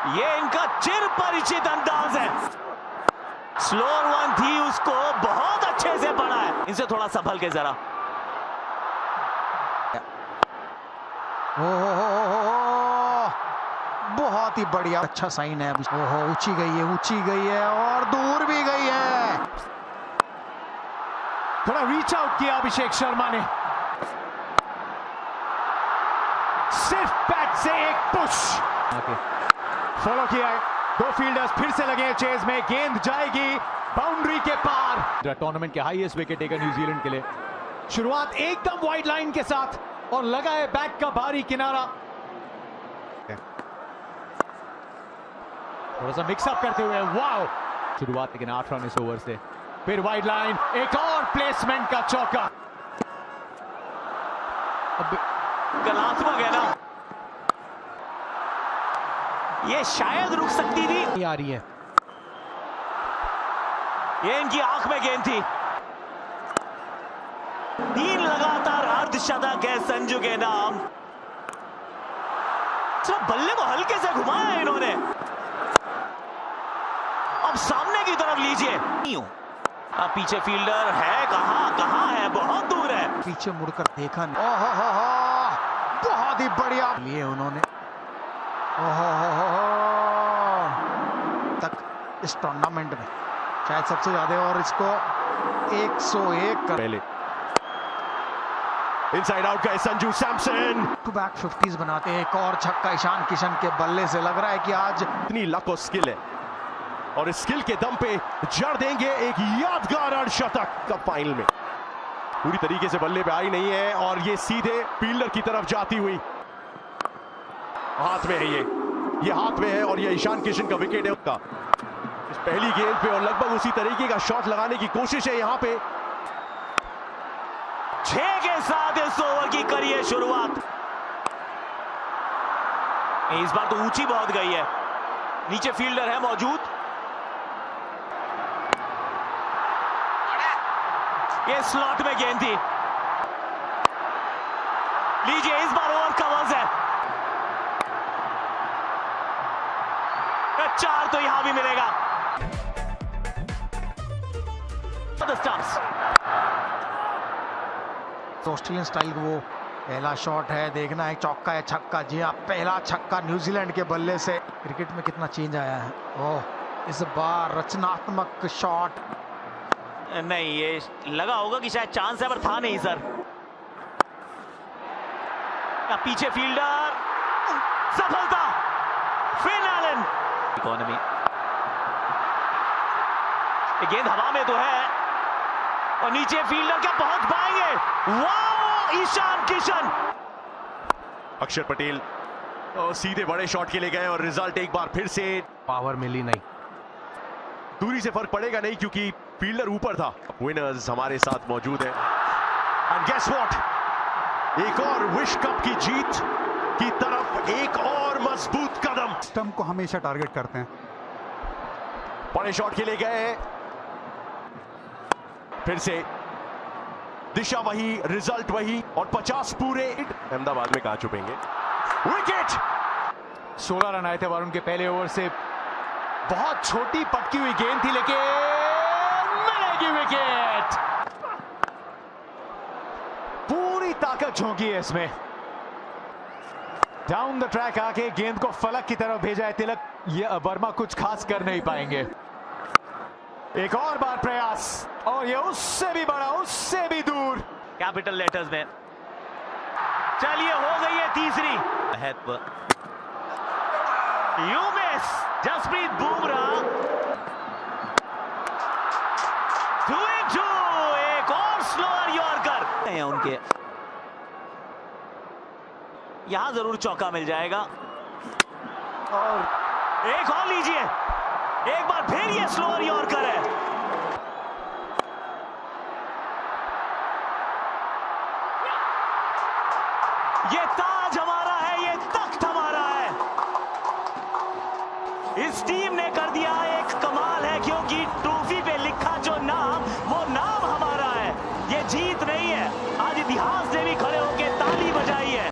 ये इनका चिर परिचित अंदाज है। स्लोअर वन थी, उसको बहुत अच्छे से पढ़ा है। इनसे थोड़ा संभल के जरा। बहुत ही बढ़िया, अच्छा साइन है। ओहो, ऊंची गई है और दूर भी गई है। थोड़ा रीच आउट किया अभिषेक शर्मा ने, सिर्फ बैट से एक पुश फॉलो किया है। दो फील्डर्स फिर से लगे हैं चेज में, गेंद जाएगी बाउंड्री के पार। टूर्नामेंट के हाईएस्ट विकेट टेकर न्यूजीलैंड के लिए। शुरुआत एकदम वाइड लाइन के साथ और लगा है बैक का भारी किनारा। थोड़ा सा मिक्सअप करते हुए, वाओ शुरुआत लेकिन 8 रन इस ओवर से। फिर वाइड लाइन, एक और प्लेसमेंट का चौका। कलात्मक है ना, ये शायद रुक सकती थी। आ रही है, ये इनकी आंख में गेंद थी। 3 लगातार अर्धशतक है संजू के नाम। सिर्फ बल्ले को हल्के से घुमाया है इन्होंने। अब सामने की तरफ लीजिए। अब पीछे फील्डर है, कहां है, बहुत दूर है। पीछे मुड़कर देखा नहीं। ओहो, बहुत ही बढ़िया लिए उन्होंने। तक इस टूर्नामेंट में शायद सबसे ज्यादा, और इसको 101 कर पहले इनसाइड आउट का Sanju Samson. To back 50s बनाते हैं। एक और छक्का ईशान किशन के बल्ले से। लग रहा है कि आज इतनी लक और स्किल है और इस स्किल के दम पे जड़ देंगे एक यादगार अर्धशतक। कप फाइनल में पूरी तरीके से बल्ले पे आई नहीं है और ये सीधे फील्डर की तरफ जाती हुई हाथ में है। ये हाथ में है और ये ईशान किशन का विकेट है उसका। इस पहली गेंद पे और लगभग उसी तरीके का शॉट लगाने की कोशिश है यहाँ पे। 6 के साथ इस ओवर की करिए शुरुआत। इस बार तो ऊंची बहुत गई है, नीचे फील्डर है मौजूद। ये स्लॉट में गेंद थी। लीजिए, इस बार ओवर कवर्स है। 4 तो यहां भी मिलेगा। ऑस्ट्रेलियन स्टाइल वो पहला शॉट है। देखना है चौका है छक्का। जी हाँ, पहला छक्का न्यूजीलैंड के बल्ले से। क्रिकेट में कितना चेंज आया है। ओह, इस बार रचनात्मक शॉट नहीं, ये लगा होगा कि शायद चांस है, पर था नहीं सर। पीछे फील्डर, सफलता। Finn Allen, economy. गेंद हवा में तो है और नीचे फील्डर क्या पहुंच पाएंगे। वाह, ईशान किशन। अक्षर पटेल सीधे बड़े शॉट के लिए गए और रिजल्ट एक बार फिर से पावर मिली नहीं। दूरी से फर्क पड़ेगा नहीं क्योंकि फील्डर ऊपर था। विनर्स हमारे साथ मौजूद है एंड गेस व्हाट, एक और विश्व कप की जीत की तरफ एक और मजबूत कदम। स्टंप को हमेशा टारगेट करते हैं। बड़े शॉट के लिए गए, फिर से दिशा वही, रिजल्ट वही और 50 पूरे। अहमदाबाद में कहां छुपेंगे। विकेट। 16 रन आए थे वरुण के पहले ओवर से। बहुत छोटी पटकी हुई गेंद थी, लेकिन मिलेगी विकेट। पूरी ताकत झोंकी है इसमें। डाउन द ट्रैक आके गेंद को फलक की तरफ भेजा है तिलक। ये वर्मा कुछ खास कर नहीं पाएंगे। एक और बार प्रयास और ये उससे भी बड़ा, उससे भी दूर। कैपिटल लेटर्स में। चलिए, हो गई है तीसरी। You miss. जसप्रीत बुमराह 2-2। एक और स्लोअर यॉर्कर है उनके। यहां जरूर चौका मिल जाएगा और एक और लीजिए। एक बार फिर ये स्लोअर यॉर्कर है। ये ताज हमारा